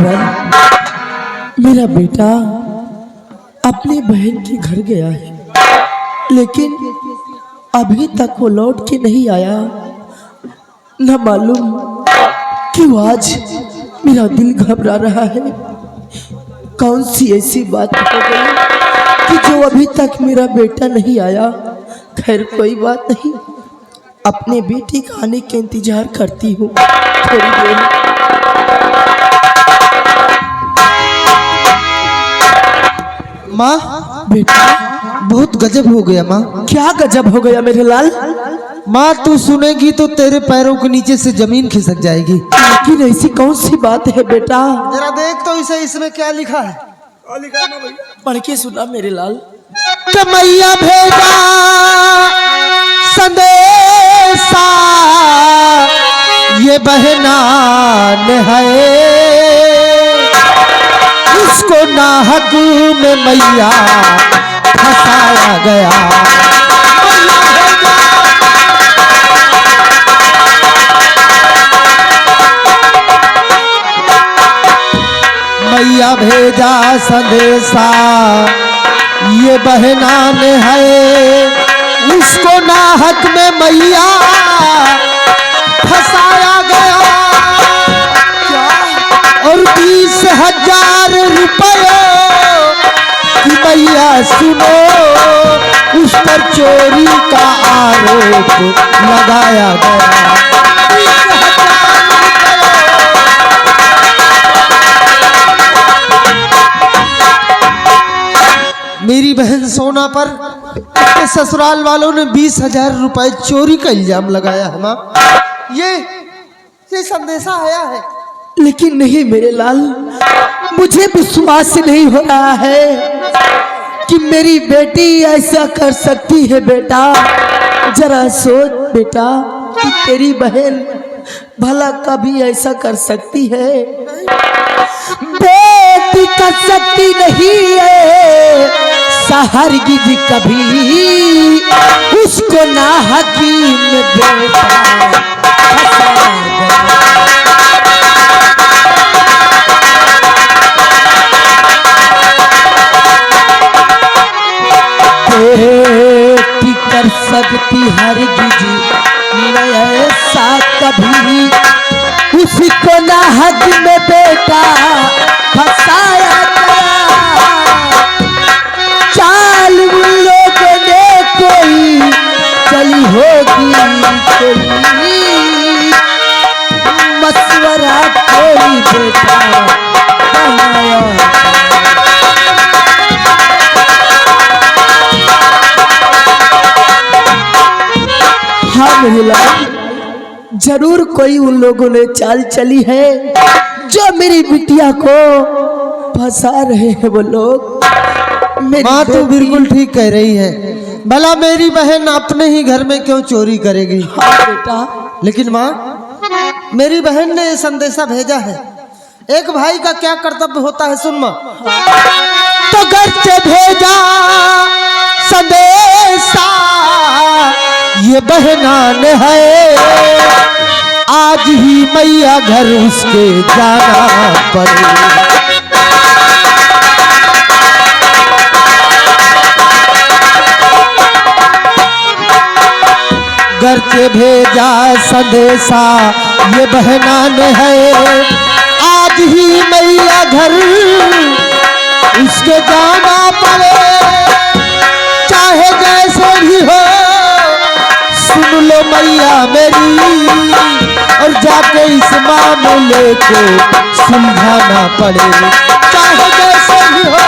मेरा बेटा अपनी बहन के घर गया है, लेकिन अभी तक वो लौट के नहीं आया। न मालूम क्यों आज मेरा दिल घबरा रहा है। कौन सी ऐसी बात हो गई कि जो अभी तक मेरा बेटा नहीं आया। खैर कोई बात नहीं, अपने बेटे के आने के इंतजार करती हूँ थोड़ी देर। माँ बेटा बहुत गजब हो गया माँ। क्या गजब हो गया मेरे लाल? माँ तू सुनेगी तो तेरे पैरों के नीचे से जमीन खिसक जाएगी। लेकिन ऐसी कौन सी बात है बेटा? जरा देख तो इसे, इसमें क्या लिखा है? पढ़ के सुना मेरे लाल। मैया भेजा संदेशा ये बहना है, उसको नाहक में मैया फंसाया गया। मैया भेजा संदेशा ये बहना ने है, उसको नाहक में मैया फंसाया गया। और 20,000 रुपये की मैया सुनो उस पर चोरी का आरोप लगाया गया। मेरी बहन सोना पर ससुराल वालों ने 20,000 रुपए चोरी का इल्जाम लगाया है माँ। ये संदेशा आया है। लेकिन नहीं मेरे लाल, मुझे विश्वास नहीं हो रहा है कि मेरी बेटी ऐसा कर सकती है। बेटा जरा सोच बेटा कि तेरी बहन भला कभी ऐसा कर सकती है? बेटी कर सकती नहीं है हरगिज कभी, उसको ना हकीम बेटा बेटी कर सकती हरगिज नहीं ऐसा कभी, उसको ना हक में बेटा फंसाया गया। चाल उन लोगों ने कोई चली होगी, कोई मशवरा कोई बेटा बनाया। हाँ महिला, जरूर कोई उन लोगों ने चाल चली है जो मेरी बिटिया को फंसा रहे हैं वो लोग। माँ तो बिल्कुल ठीक कह रही है। भला मेरी बहन अपने ही घर में क्यों चोरी करेगी? हाँ बेटा, लेकिन माँ मेरी बहन ने संदेशा भेजा है। एक भाई का क्या कर्तव्य होता है सुन माँ। तो घर से भेजा संदेशा ये बहना ने है, आज ही मैया घर उसके जाना पड़े। घर से भेजा संदेशा ये बहना ने है, आज ही मैया घर उसके जाना पड़े। चाहे जैसे भी हो सुन लो मैया मेरी, और जाके इस मामले को सुलझाना पड़े। चाहे जैसे भी हो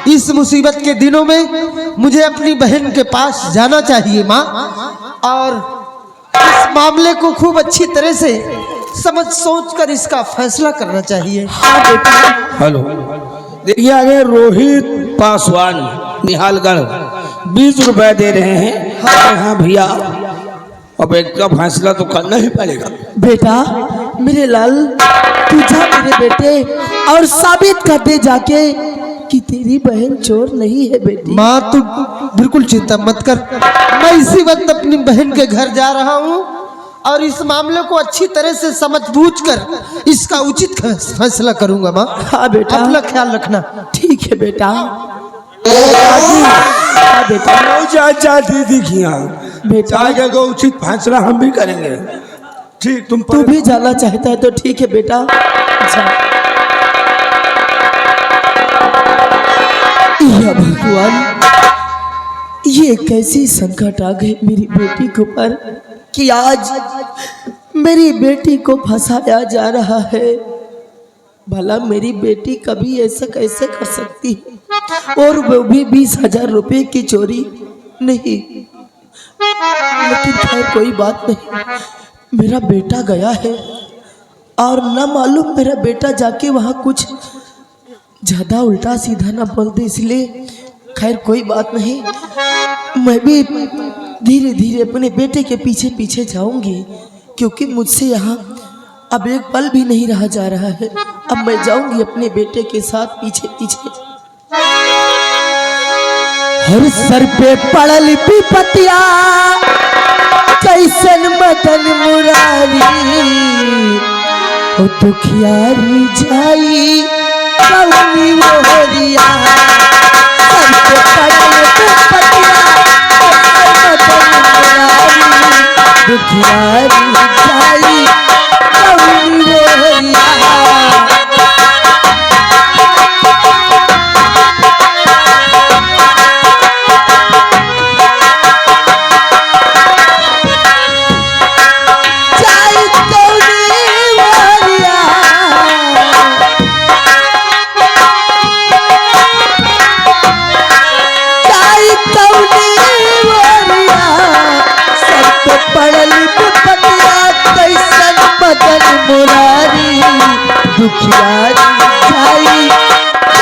इस मुसीबत के दिनों में मुझे अपनी बहन के पास जाना चाहिए माँ, और इस मामले को खूब अच्छी तरह से समझ सोच कर इसका फैसला करना चाहिए। हेलो, देखिए आगे रोहित पासवान निहालगढ़ 20 रुपए दे रहे हैं। हाँ भैया, अब एक का फैसला तो करना ही पड़ेगा। बेटा मेरे लाल, तू जा मेरे बेटे और साबित कर दे जाके कि तेरी बहन चोर नहीं है बेटी। माँ तू बिल्कुल चिंता मत कर, मैं इसी वक्त अपनी बहन के घर जा रहा हूँ और इस मामले को अच्छी तरह से समझ बूझ कर इसका उचित फैसला करूंगा। माँ हाँ बेटा, अपना ख्याल रखना। ठीक है बेटा। हाँ बेटा, चाचा दीदी की बेटा आगे को उचित फैसला हम भी करेंगे। ठीक, तू भी जाना चाहता है तो ठीक है बेटा, जा। या भगवान, ये कैसी संकट आ गई मेरी बेटी के ऊपर कि आज मेरी बेटी को फंसाया जा रहा है। भला मेरी बेटी कभी ऐसा कैसे कर सकती है, और वो भी 20,000 रुपए की चोरी नहीं। लेकिन खैर कोई बात नहीं, मेरा बेटा गया है और न मालूम मेरा बेटा जाके वहाँ कुछ ज्यादा उल्टा सीधा ना बोल दे, इसलिए खैर कोई बात नहीं, मैं भी धीरे धीरे अपने बेटे के पीछे पीछे जाऊंगी, क्योंकि मुझसे यहाँ अब एक पल भी नहीं रहा जा रहा है। अब मैं जाऊंगी अपने बेटे के साथ पीछे पीछे। हर सर पे पड़ल विपतिया, कैसन मदन मुरारी, ओ दुखियारी जाई कौनी मोहरिया। सर पे पड़ल विपतिया, कैसन मदन मुरारी, दुखियारी जाई कौनी मोहरिया। दुखियारी जाई कौनी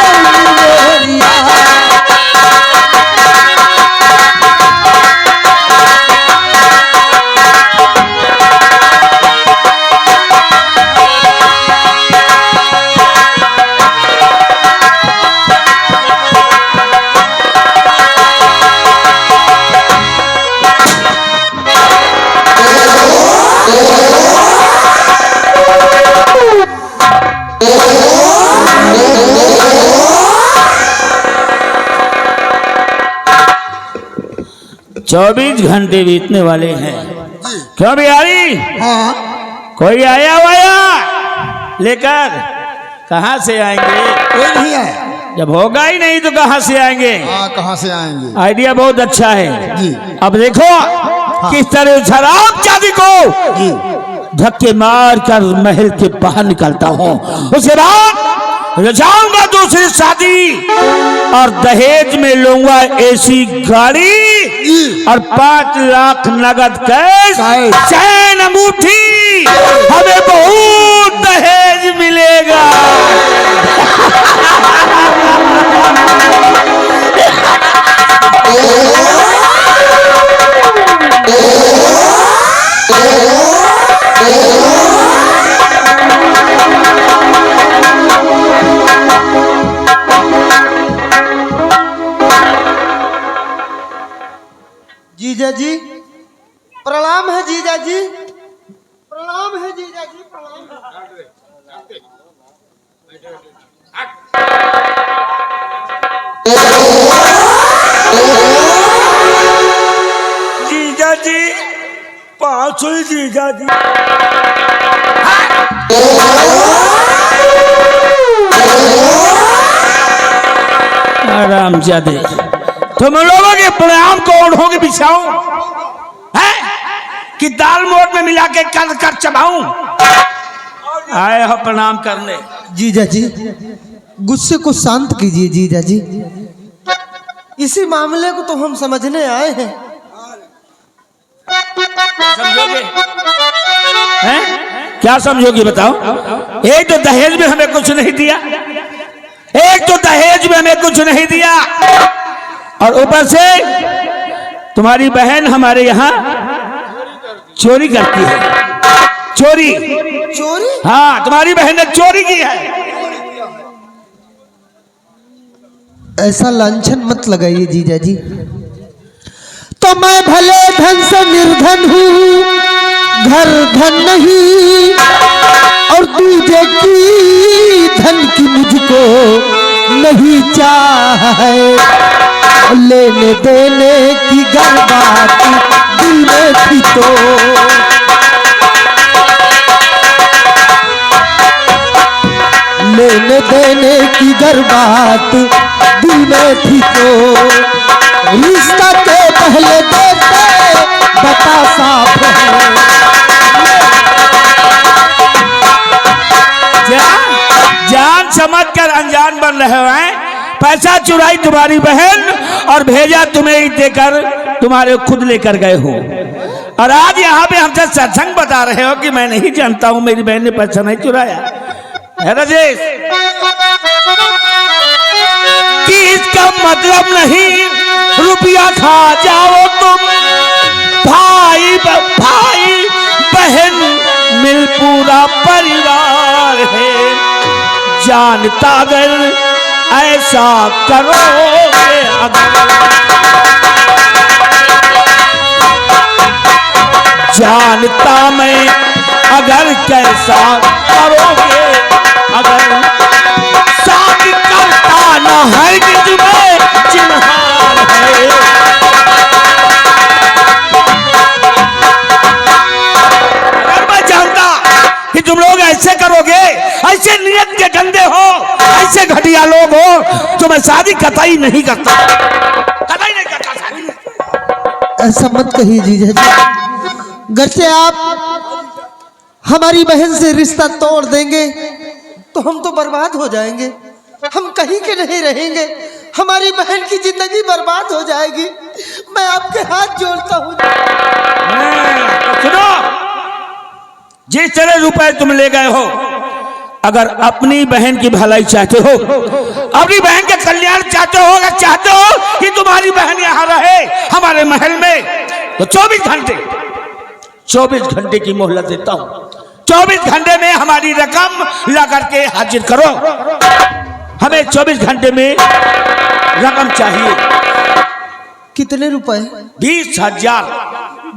मोहरिया। चौबीस घंटे बीतने वाले हैं, क्यों बिहारी? हाँ, कोई आया वाया लेकर? कहाँ से आएंगे? कोई नहीं है। जब होगा ही नहीं तो कहाँ से आएंगे? हाँ, कहाँ से आएंगे? आइडिया बहुत अच्छा है जी। अब देखो किस तरह शराब चांदी को जी। धक्के मार कर महल के बाहर निकलता हूँ, उसके बाद रचाऊंगा दूसरी शादी और दहेज में लूंगा ऐसी गाड़ी और 5 लाख नगद कैश, चैन अंगूठी, हमें बहुत दहेज मिलेगा। जीजा जी प्रणाम है, जीजा जी प्रणाम है, जीजा जी प्रणाम है। जीजा जी 500 जीजा जी। आराम जादे, तुम लोगों के प्रणाम को ओढ़ों के बिछाऊं है कि दाल मोट में मिला के कर कर चबाऊं? आए हो प्रणाम करने। जीजा जी गुस्से को शांत कीजिए जीजा जी, इसी मामले को तो हम समझने आए हैं। समझोगे? हैं? क्या समझोगे बताओ? एक तो दहेज में हमें कुछ नहीं दिया, एक तो दहेज में हमें कुछ नहीं दिया, और ऊपर से तुम्हारी बहन हमारे यहाँ चोरी करती है। चोरी? चोरी? हाँ, तुम्हारी बहन ने चोरी की है। ऐसा लांछन मत लगाइए जीजा जी। तो मैं भले धन से निर्धन हूँ, घर धन नहीं, और दूजे की धन की मुझको नहीं चाहे। लेने देने की गर बात दिल में थी तो लेने देने की गर बात दिल में थी तो रिश्ता के पहले देते बता साफ है। जान समझ कर अनजान बन रहे हैं। पैसा चुराई तुम्हारी बहन और भेजा तुम्हें ही देकर तुम्हारे खुद लेकर गए हो, और आज यहाँ पे हमसे सत्संग बता रहे हो कि मैं नहीं जानता हूँ मेरी बहन ने पैसा नहीं चुराया है। राजेश कि इसका मतलब नहीं रुपया खा जाओ तुम, भाई भाई बहन मिल पूरा परिवार है। जानता अगर ऐसा करोगे, जानता मैं अगर कैसा करोगे, अगर साथ करता न है कि तुम्हें चिन्हार है। अगर मैं जानता कि तुम लोग ऐसे करोगे, ऐसे नियत के गंदे हो, ऐसे घटिया लोग हो, तो मैं शादी कतई नहीं करता, कतई नहीं करता शादी। ऐसा मत कहिए जीजा जी। घर से आप हमारी बहन से रिश्ता तोड़ देंगे तो हम तो बर्बाद हो जाएंगे, हम कहीं के नहीं रहेंगे, हमारी बहन की जिंदगी बर्बाद हो जाएगी। मैं आपके हाथ जोड़ता हूँ। सुनो, जिस तरह रुपए तुम ले गए हो, अगर अपनी बहन की भलाई चाहते हो, अपनी बहन का कल्याण चाहते हो, अगर चाहते हो कि तुम्हारी बहन यहाँ रहे हमारे महल में, तो 24 घंटे की मोहलत देता हूँ। 24 घंटे में हमारी रकम ला करके हाजिर करो। हमें 24 घंटे में रकम चाहिए। कितने रुपए? 20,000।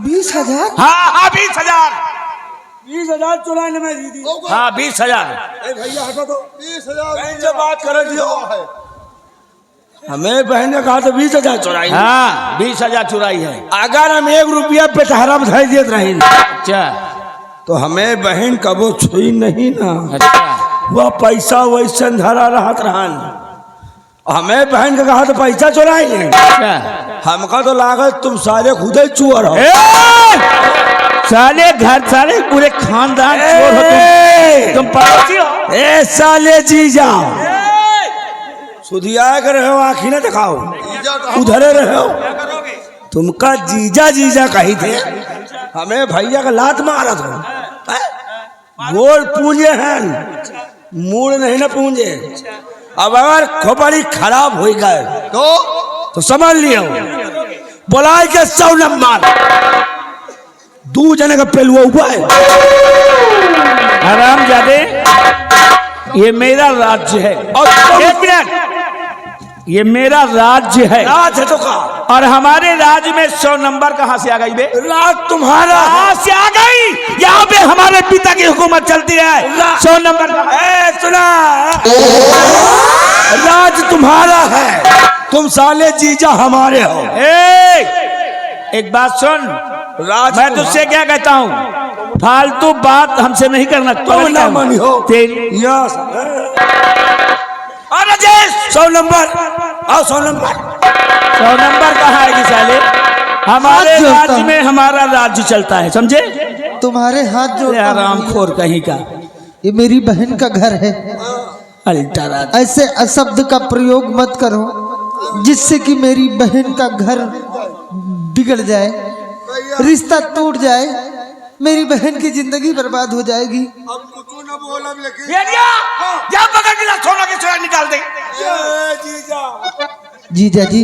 20,000? हाँ 20,000। 20,000 चुराने में दीदी। हाँ 20,000। भैया हटो तो 20,000 बहन से बात कर दियो। हमें बहन ने कहा तो 20,000 चुराई। हाँ 20,000 चुराई है। अगर हम 1 रुपया पेटहरा बधाई देते रहे, अच्छा, तो हमें बहन कबो छुई नहीं ना। अच्छा, वह पैसा वैसे धरा रहत रहन। हमें बहन का कहा तो पैसा चुराई है। अच्छा, हमका तो लागत तुम सारे खुद ही चोर हो। साले घर साले पूरे खानदान चोर हो। तुम पड़ोसी हो। ए साले जीजा सुधिया कर रहे हो, आँखी ना दिखाओ, उधरे रहे हो। तुमका जीजा जीजा कही थे, हमें भैया का लात मारा था। गोल पूंजे हैं, मूड नहीं ना पूंजे। अब अगर खोपड़ी खराब हो गए तो समझ लियो, बुलाए के 100 नंबर 2 जने का पेलुआ हुआ है। आराम जादे, ये मेरा राज्य है। और 1 मिनट, ये मेरा राज्य है। राज है तो का, और हमारे राज्य में 100 नंबर कहाँ से आ गई बे? राज तुम्हारा कहाँ से आ गई? यहाँ पे हमारे पिता की हुकूमत चलती है। 100 नंबर सुना, राज तुम्हारा है, तुम साले जीजा हमारे हो। एक बात सुन, राज मैं तुझसे क्या कहता हूँ, फालतू बात हमसे नहीं करना। तुम ना मनी हो तेरी। यस 100 नंबर, आओ 100 नंबर। 100 नंबर कहाँ आएगी साले? हमारे राज्य में हमारा राज्य चलता है, समझे? तुम्हारे हाथ जो आरामखोर कहीं का, ये मेरी बहन का घर है। अल्टा ऐसे अशब्द का प्रयोग मत करो जिससे कि मेरी बहन का घर बिगड़ जाए, रिश्ता टूट जाए, मेरी बहन की जिंदगी बर्बाद हो जाएगी। अब कुछ न बोल, अब लेकिन जा पकड़ के सोना के चुरा निकाल दे। जीजा जी,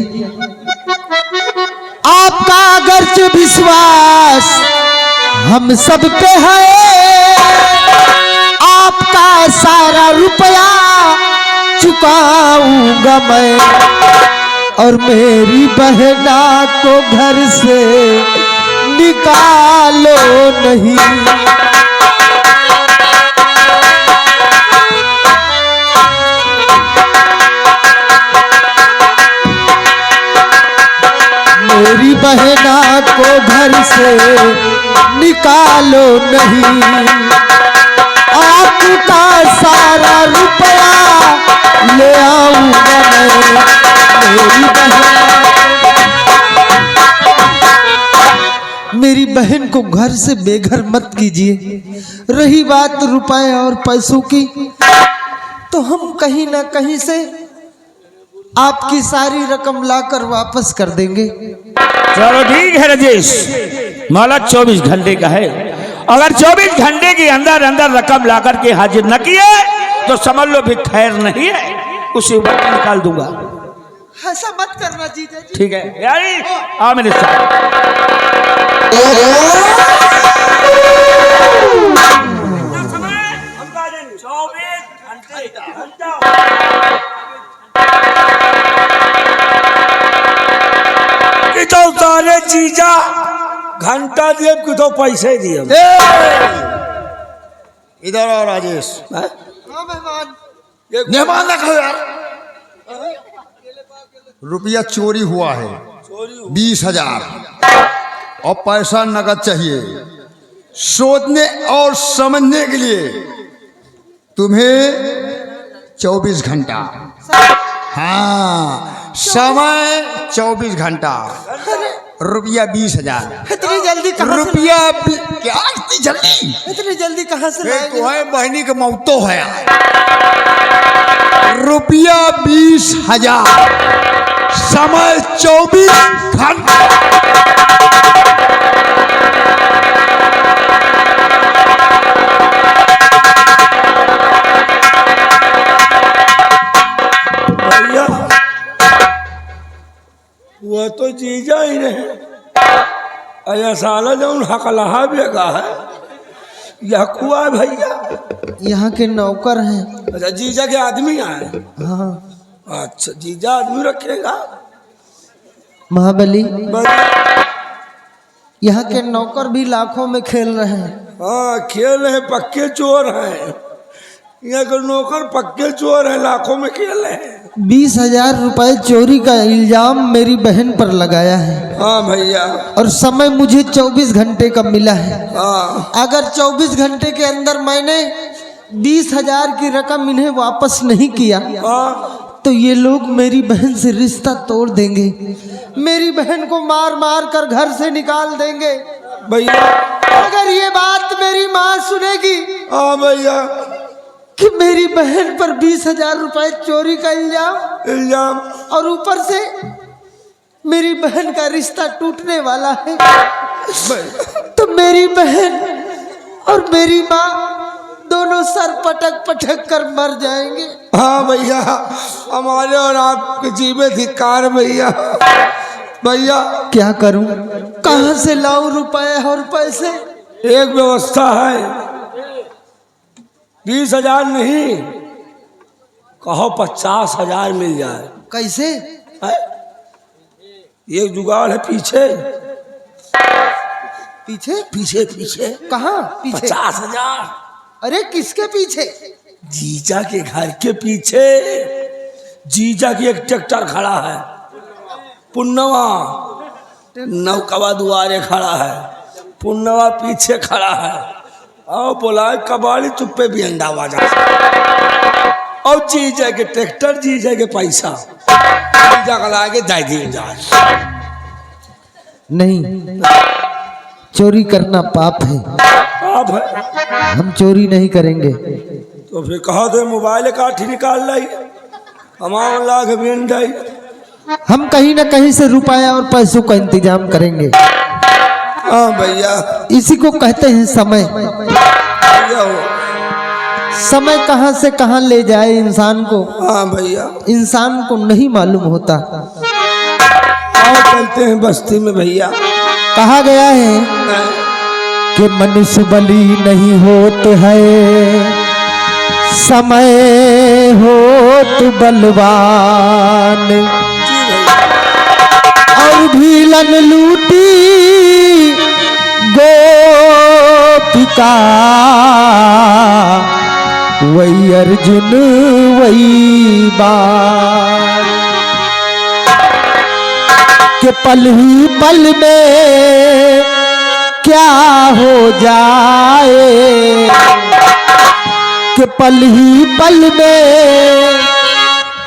आपका अगरचे विश्वास हम सब पे है, आपका सारा रुपया चुकाऊंगा मैं, और मेरी बहना को घर से निकालो नहीं। मेरी बहना को घर से निकालो नहीं, आपका सारा रुपया ले आऊंगा मैं। मेरी बहन को घर से बेघर मत कीजिए। रही बात रुपए और पैसों की, तो हम कहीं ना कहीं से आपकी सारी रकम लाकर वापस कर देंगे। चलो ठीक है राजेश, माला 24 घंटे का है। अगर 24 घंटे के अंदर अंदर रकम ला करके हाजिर न किए तो समझ लो भी खैर नहीं है, उसी वक्त निकाल दूंगा। ऐसा मत करना जीजा जी। ठीक है यारी, आ मेरे साथ। तो सारे जीजा घंटा दिए कि तो पैसे दिए। इधर आओ राजेश। मेहमान, मेहमान रखो यार। रुपया चोरी हुआ है 20,000 और पैसा नकद चाहिए। सोचने और समझने के लिए तुम्हें 24 घंटा। हाँ, समय 24 घंटा, रुपया 20,000। इतनी जल्दी कहाँ से? रुपया क्या इतनी जल्दी? इतनी जल्दी कहाँ से लाएंगे? तो है बहनी के मौतो है। रुपया 20,000, समय 24 घंटा। भैया वो तो जीजा ही नहीं, अया साला जो हकलहा बेगा है यह कुआ है भैया। यहाँ के नौकर हैं। अच्छा जीजा के आदमी आए। हाँ अच्छा जीजा आदमी रखेगा। महाबली, यहाँ के नौकर भी लाखों में खेल रहे हैं। हाँ खेल रहे, पक्के चोर हैं। यहाँ के नौकर पक्के चोर हैं, लाखों में खेल रहे हैं। 20,000 रुपए चोरी का इल्जाम मेरी बहन पर लगाया है। हाँ भैया। और समय मुझे 24 घंटे का मिला है। हाँ अगर 24 घंटे के अंदर मैंने 20,000 की रकम इन्हें वापस नहीं किया हाँ तो ये लोग मेरी बहन से रिश्ता तोड़ देंगे, मेरी बहन को मार मार कर घर से निकाल देंगे। भैया। अगर ये बात मेरी माँ सुनेगी हाँ भैया कि मेरी बहन पर 20,000 रुपए चोरी का इल्जाम और ऊपर से मेरी बहन का रिश्ता टूटने वाला है, तो मेरी बहन और मेरी माँ दोनों सर पटक पटक कर मर जाएंगे। हाँ भैया, हमारे और आपके जीवे धिक्कार भैया। भैया क्या करूं, कहां से लाऊं रुपए और पैसे? एक व्यवस्था है, 20,000 नहीं कहो 50,000 मिल जाए। कैसे? है? एक जुगाड़ है पीछे पीछे पीछे पीछे। कहाँ पीछे? 50,000। अरे किसके पीछे? जीजा के घर के पीछे। जीजा की एक ट्रैक्टर खड़ा है, पुन्नवा नौकवा दुआरे खड़ा है, पुन्नवा पीछे खड़ा है। और बोला कबाड़ी चुप्पे भी अंडा बाजा। और जीजा के ट्रैक्टर, जीजा के पैसा, जीजा का लाके जाए दिन जाए। नहीं, चोरी करना पाप है। आप है हम चोरी नहीं करेंगे। तो फिर कहा तो मोबाइल काठी निकाल लाई, हमारा लाख बेन जाई। हम कहीं ना कहीं से रुपया और पैसों का इंतजाम करेंगे। हाँ भैया, इसी को कहते हैं समय। भैया हो। समय कहां से कहां ले जाए इंसान को, हाँ भैया, इंसान को नहीं मालूम होता। और चलते हैं बस्ती में भैया। कहा गया है कि मनुष्य बली नहीं होते हैं, समय हो तू बलवान, और भीलन लूटी गोपिका, वही अर्जुन वही बाण, के पल ही पल में क्या हो जाए, कि पल ही पल में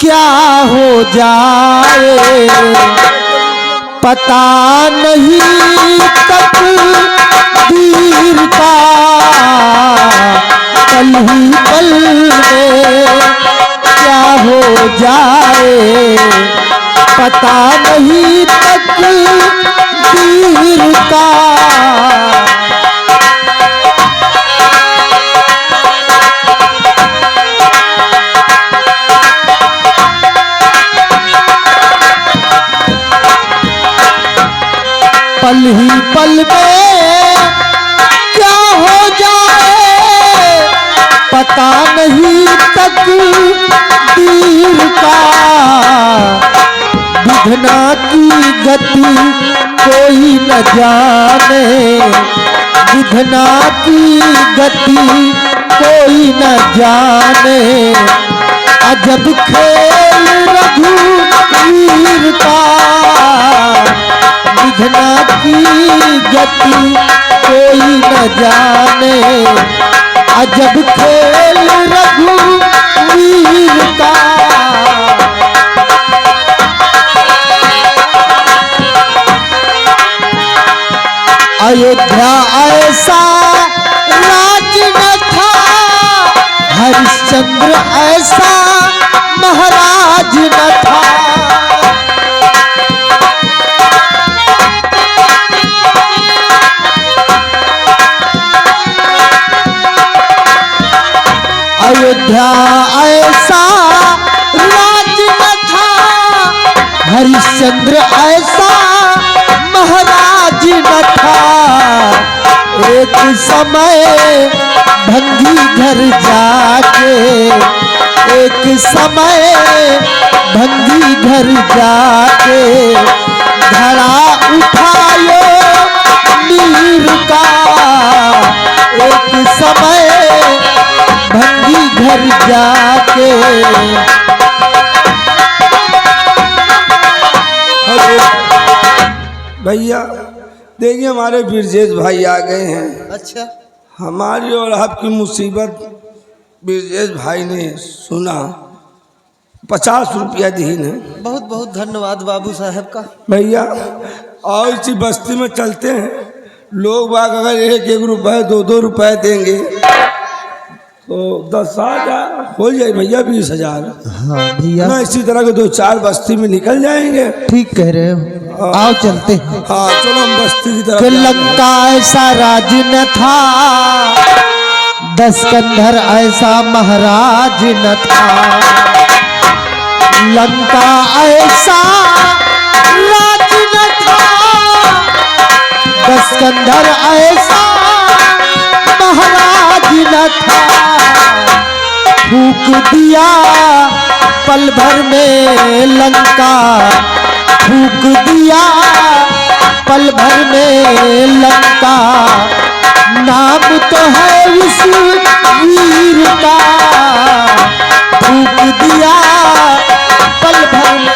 क्या हो जाए, पता नहीं तकदीर का, पल ही पल में क्या हो जाए, पता नहीं तकदीर का। पल ही पल में क्या हो जाए, पता नहीं तकदीर का, विधना की गति कोई न जाने, विधना की गति कोई न जाने, अजब खेल रघुवीर का, विधना की गति कोई न जाने, अजब खेल रघुवीर का। अयोध्या ऐसा राज न था, हरिश्चंद्र ऐसा महाराज न था, अयोध्या ऐसा राज न था, हरिश्चंद्र ऐसा महाराज न था, एक समय भंगी घर जाके, एक समय भंगी घर जाके, घड़ा उठायो नीर का, एक समय भंगी घर जाके। भैया देखिए हमारे ब्रजेश भाई आ गए हैं। अच्छा, हमारी और आपकी मुसीबत ब्रजेश भाई ने सुना, 50 रुपया दीन है। बहुत बहुत धन्यवाद बाबू साहब का। भैया और इसी बस्ती में चलते हैं, लोग बाग अगर 1-1 रुपये 2-2 रुपये देंगे तो 10,000 हो जाए भैया, 20,000। हाँ भैया, ना इसी तरह के 2-4 बस्ती में निकल जाएंगे। ठीक कह रहे हो, आओ चलते हैं। हाँ चलो हम बस्ती की तरफ। लंका ऐसा राज न था, 10 कंधर ऐसा महाराज न था, लंका ऐसा राज न था, 10 कंधर ऐसा महाराज न था, फूक दिया पल भर में लंका, फूक दिया पल भर में लंका, नाम तो है उस वीर का, फूक दिया पल भर में।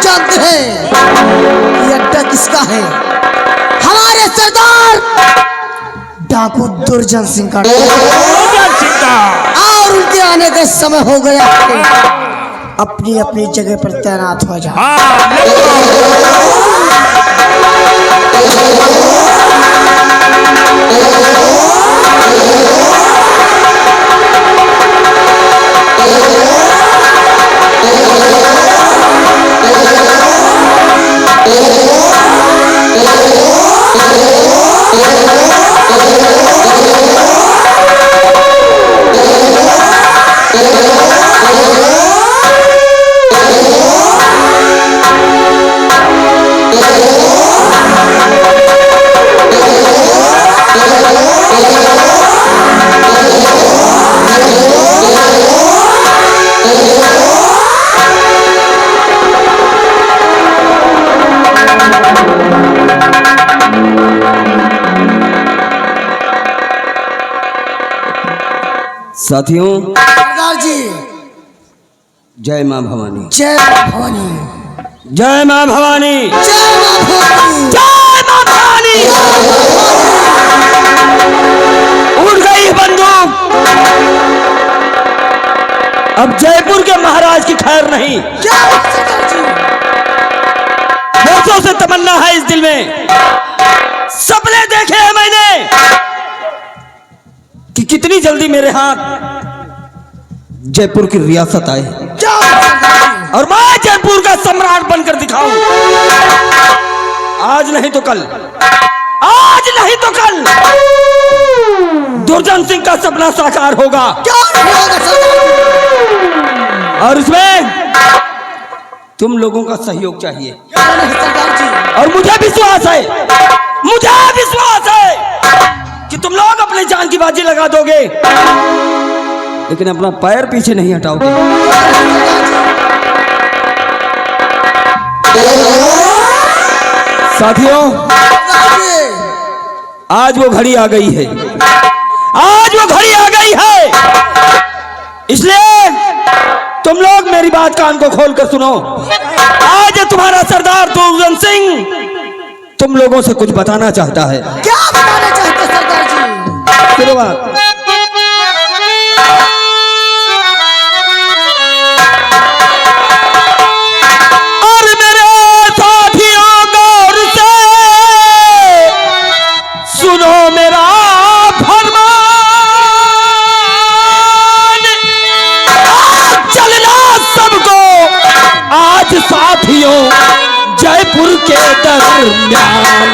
जानते हैं ये अड्डा किसका है? हमारे सरदार डाकू दुर्जन सिंह का, और उनके आने का समय हो गया है। अपनी अपनी जगह पर तैनात हो जाओ। साथियों, सरदार जी, जय मां भवानी, जय भवानी, जय मां भवानी, जय भवानी, जय मां भवानी। उड़ गई बंदूक, अब जयपुर के महाराज की खैर नहीं। क्या बात सरदार जी? वर्षों से तमन्ना है इस दिल में, सपने देखे हैं मैंने कि कितनी जल्दी मेरे हाथ जयपुर की रियासत आए क्या बात सरदार जी? और मैं जयपुर का सम्राट बनकर दिखाऊं। आज नहीं तो कल, आज नहीं तो कल दुर्जन सिंह का सपना साकार होगा। क्या होगा सरदार जी? और इसमें तुम लोगों का सहयोग चाहिए। क्या नहीं सरदार जी? और मुझे विश्वास है, मुझे विश्वास है कि तुम लोग अपनी जान की बाजी लगा दोगे, लेकिन अपना पैर पीछे नहीं हटाओगे। साथियों, आज वो घड़ी आ गई है, आज वो घड़ी आ गई है। इसलिए तुम लोग मेरी बात कान को खोल कर सुनो। आज तुम्हारा सरदार दुर्जन सिंह तुम लोगों से कुछ बताना चाहता है। क्या बताना चाहते सरदार जी? शुरुआत। और मेरे साथियों गौर से सुनो मेरा फरमान, चलना सबको आज साथियों जयपुर के दरमियान।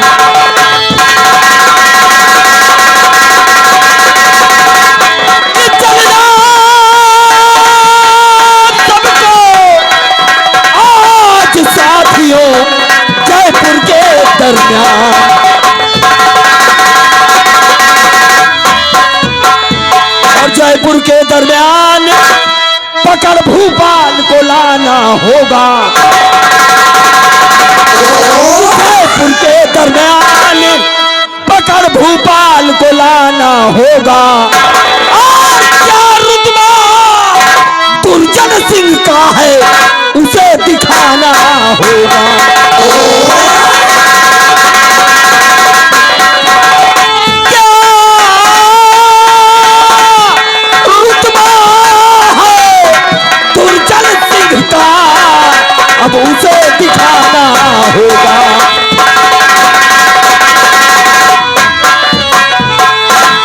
चलना सबको आज साथियों जयपुर के दरमियान। और जयपुर के दरमियान पकड़ भूपाल को लाना होगा। जयपुर के दरमियान पकड़ भूपाल को लाना होगा। और क्या रुतबा दुर्जन सिंह का है उसे दिखाना होगा। क्या रुतबा है दुर्जन सिंह का, अब उसे दिखाना होगा।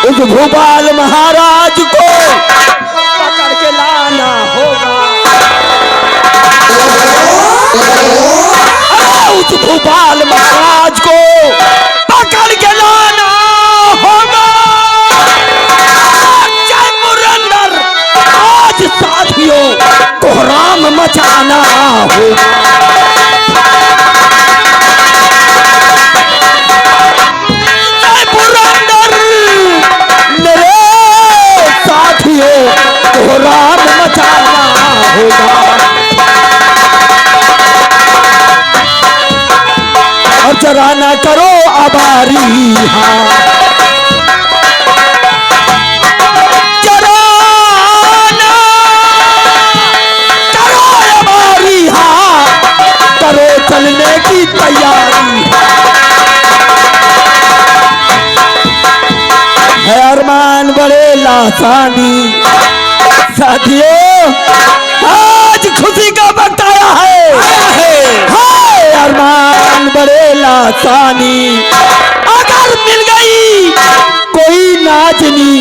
उस भोपाल महाराज को पकड़ के लाना होगा। उस भोपाल महाराज को पकड़ के लाना होगा। जयपुर अंदर आज साथियों कोहराम मचाना होगा। जयपुर अंदर मेरे साथियों कोहराम मचाना होगा। और जरा ना करो आबारी, हाँ जरा ना करो आबारी, हाँ करो चलने की तैयारी। है अरमान बड़े लासानी। साथियों आज खुशी का वक्त आया है। अरमान बड़े लासानी अगर मिल गई नाचनी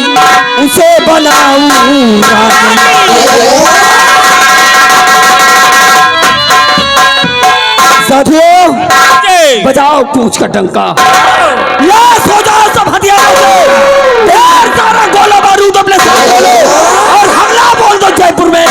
उसे बनाऊं साथियों बजाओ पूछ का टंका। लाश हो जाओ सब हथियारों से, ढेर सारा गोला बारूद अपने साथ बोलो और हमला बोल दो जयपुर में।